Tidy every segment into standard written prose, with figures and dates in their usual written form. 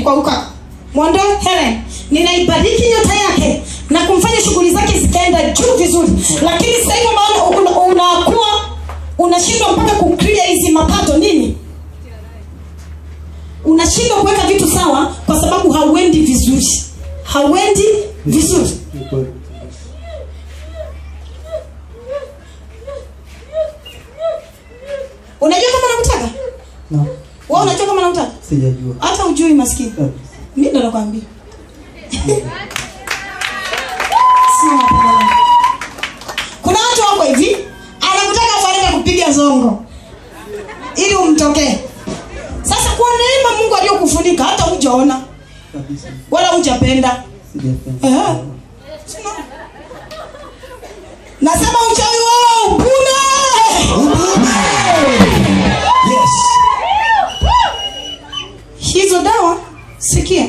Helen kwa ukaka. Mwondoe Helen. Ninaibariki nyota yake na kumfanya shughuli zake zikaenda juu vizuri. Lakini sasa hivi maana unakuwa unashindwa mpaka kuclear hizi mapato nini? Unashindwa kuweka vitu sawa kwa sababu hauendi vizuri. Hauendi vizuri. Unajua kama nakutaka? No. Wewe unajua kama nakutaka? Sijajua. Hata ujui maskini. Mimi ndo nakwambia. Kuna watu wako hivi, anakutaka afanane kupiga zongo ili umtokee. Sasa kwa neema Mungu aliyokufunika hata hujaona. Kabisa. Wala hujapenda. Sijapenda. Sina. Nasema uchawi wao upune. Yes. Hizo dawa sikia.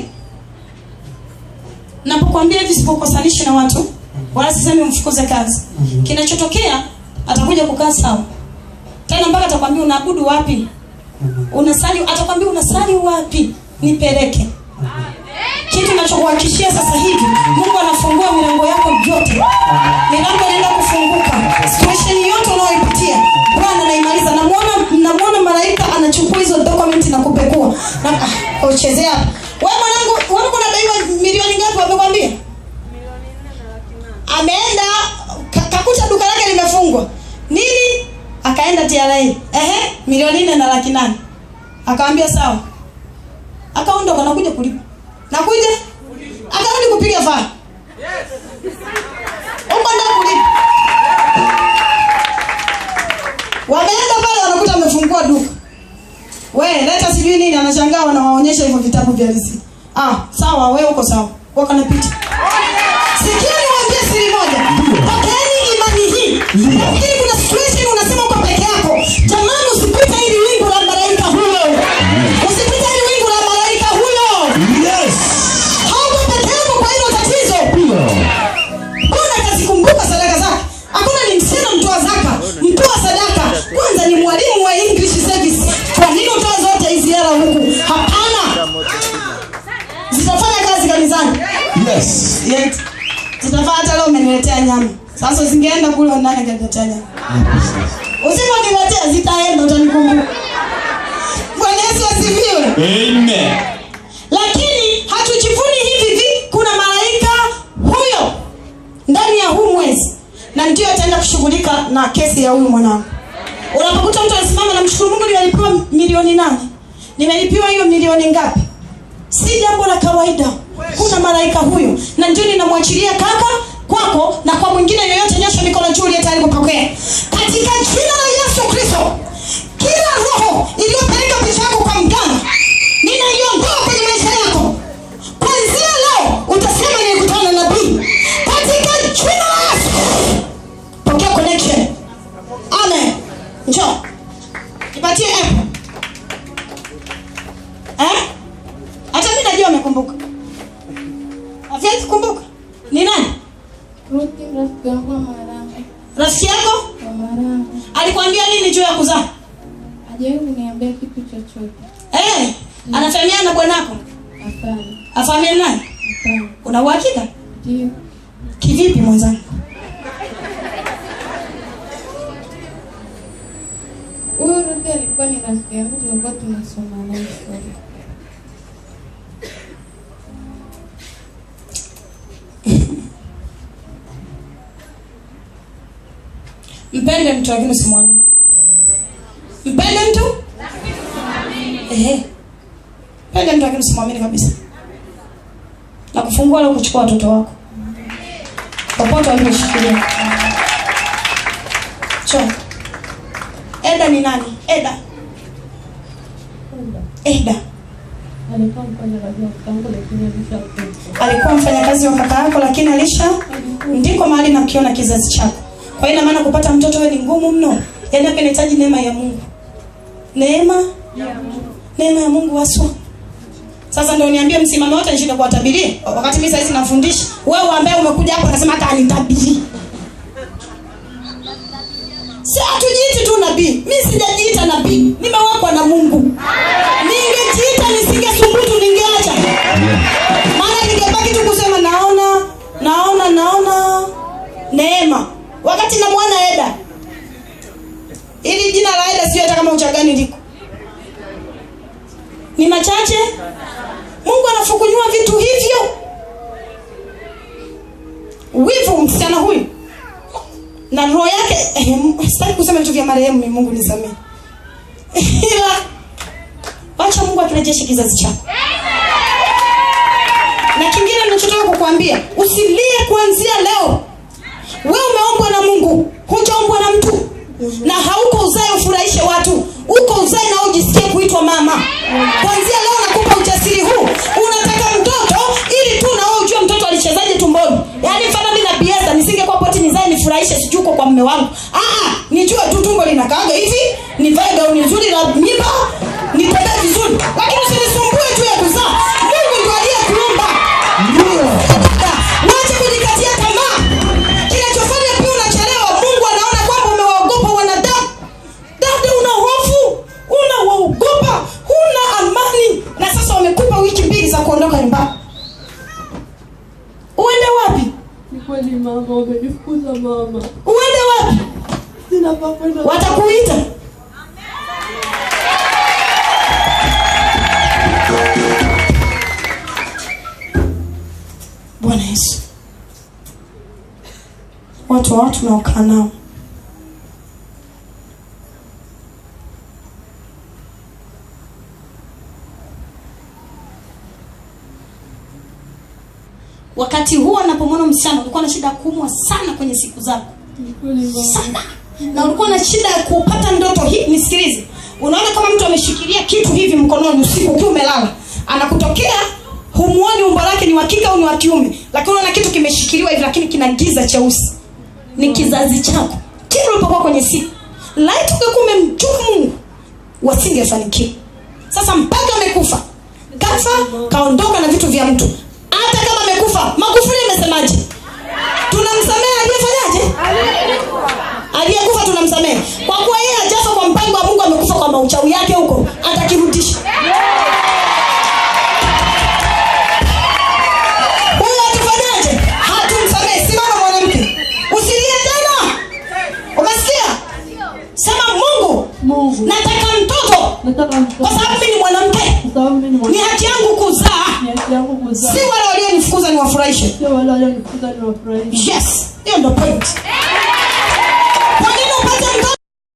Napokuambia hivi sipokosanishi na watu, wala sisemi mfukuze kazi. Kinachotokea atakuja kukaa sawa. Tena mpaka atakwambia unaabudu wapi? Unasali, atakwambia unasali wapi? Nipeleke. Kitu ninachokuhakikishia sasa hivi, Mungu anafungua milango yako yote. Milango inaenda kufunguka. Situation yote unayoipitia, Bwana anaimaliza. Namuona malaika anachukua hizo document na kupekua. Na kuchezea. Wewe mwanangu, wewe unadaiwa milioni ngapi wamekwambia? Milioni 4.8. Ameenda kakuta duka lake limefungwa. Nini? Akaenda TRA. Milioni 4.8. Akamwambia sawa. Akaondoka na kuja kulipa. Nakuja? Akarudi kupiga fine. Yes. Uko ndio kulipa. Wameenda pale wanakuta amefungua duka. Wewe leta sijui nini, anashangaa wanawaonyesha hivyo vitabu vya risiti. Sawa, wewe uko sawa. Wako na picha. Sikia niwaambie siri moja. Pokeeni imani hii. Lakini kuna situation unasema uko peke yako. Jamani, usipite hili wingu la malaika huyo. Usipite hili wingu la malaika huyo. Yes. Hauko peke yako kwa hilo tatizo. Bwana atazikumbuka sadaka zake. Hakuna ni msema mtoa zaka, mtoa sadaka. Kwanza ni mwalimu wa English service. Kwa nini utoa zote hizi hela huku? Hapana. Zitafanya kazi kanisani. Yes. Yet. Zitafanya hata leo umeniletea nyama. Sasa zingeenda kule ndani angeletea nyama. Usiponiletea zitaenda utanikumbuka. Bwana Yesu asifiwe. Amen. Lakini hatujivuni hivi kuna malaika huyo ndani ya huu mwezi. Na ndio ataenda kushughulika na kesi ya huyu mwanangu. Unapokuta mtu anasimama na mshukuru Mungu nilipewa milioni 8. Nimelipiwa hiyo milioni ngapi? Si jambo la kawaida. Kuna malaika huyo. Na ndio ninamwachilia kaka kwako na kwa mwingine yoyote, nyosha mikono juu ile tayari kupokea. Katika jina la Yesu Kristo, kila roho iliyopeleka picha yako kwa mganga, ninaiondoa kwenye maisha yako. Kuanzia leo utasema nilikutana na nabii. Katika jina la Yesu. Pokea connection. Amen. Njoo. Nipatie hapo. Hata mimi najua amekumbuka. Afya kumbuka. Ni nani? Ruki rafiki yangu Marange. Rafiki yako? Marange. Alikwambia nini juu ya kuzaa? Hajawahi kuniambia kitu chochote. Anafahamiana na bwanako? Hapana. Afahamiana naye? Hapana. Una uhakika? Ndio. Kivipi mwenzangu? Huyu Ruki alikuwa ni rafiki yangu, tulikuwa tunasoma naye shule. Mpende mtu lakini usimwamini. Mpende mtu? Lakini usimwamini. Mpende mtu lakini usimwamini kabisa. Na kufungua leo kuchukua watoto wako. Popote waliposhikilia. Eda ni nani? Eda. Alikuwa mfanyakazi wa kaka yako lakini alisha ndiko mahali nakiona kizazi chako. Kwa hiyo ina maana kupata mtoto wewe ni ngumu mno. Yaani hapa inahitaji neema ya Mungu. Neema ya Mungu haswa. Sasa ndio niambie msimamo wote nishinda kuwatabiria. Wakati mimi sasa nafundisha, wewe ambaye umekuja hapo unasema hata anitabiri. Si atujiiti tu nabii. Mimi sijajiita nabii. Nimewekwa na Mungu. Ningejiita nisingesubutu ningeacha. Singida sio hata kama uchagani liko. Ni machache. Mungu anafukunyua vitu hivyo. Wivu msichana huyu na roho yake sitaki kusema vitu vya marehemu, Mungu nisamehe. Ila acha Mungu akirejeshe kizazi chako. Na kingine ninachotaka kukuambia, usilie kuanzia leo. Wewe umeombwa na Mungu, hujaombwa na mtu. Na hauko uzae ufurahishe watu, uko uzae na ujisikie kuitwa mama. Kuanzia leo nakupa ujasiri huu. Unataka mtoto ili tu na wewe ujue mtoto alichezaje tumboni. Yaani mfano mimi na Bieza nisingekuwa poti nizae nifurahishe sijuko kwa mume wangu. Nijue tu tumbo linakaaga hivi, nivae gauni nzuri la mimba, nitembee vizuri. Lakini usinisumbue tu ya kuzaa. Mungu ndiye aliyekuumba. Mwache kujikatia tamaa. Kinachofanya pia unachelewa, Mungu anaona kwamba umewaogopa wanadamu. Dada una hofu, unawaogopa, huna amani. Na sasa wamekupa wiki 2 za kuondoka nyumbani. Uende wapi? Ni kweli mama, wamenifukuza mama. Uende wapi? Sina pa kwenda. Watakuita. Bwana Yesu. Watu naokaa nao. Wakati huo anapomwona msichana ulikuwa na shida kuumwa sana kwenye siku zako. Sana. Na ulikuwa na shida ya kupata ndoto hii, nisikilize. Unaona kama mtu ameshikilia kitu hivi mkononi usiku ukiwa umelala. Anakutokea humuoni umbo lake ni wa kike au ni wa kiume. Lakini unaona kitu kimeshikiliwa hivi lakini kina giza cheusi. Ni kizazi chako. Kile ulipokuwa kwenye siku. Light ungekuwa umemjua Mungu, wasingefanikiwa. Sasa mpaka amekufa. Kafa, kaondoka na vitu vya mtu. Hata kama amekufa, Magufuli amesemaje? Tunamsamehe aliyefanyaje? Aliyekufa tunamsamehe. Kwa kuwa yeye hajafa kwa mpango wa Mungu, amekufa kwa mauchawi yake huko, atakirudisha. Wewe utafanyaje? Hatumsamehe. Simama mwanamke. Usilie tena. Umesikia? Sema Mungu, nataka mtoto. Kwa sababu mimi ni mwanamke. Ni haki yangu kuzaa. Si wale walionifukuza niwafurahishe. Sio wale walionifukuza niwafurahishe. Yes. Hiyo ndio point.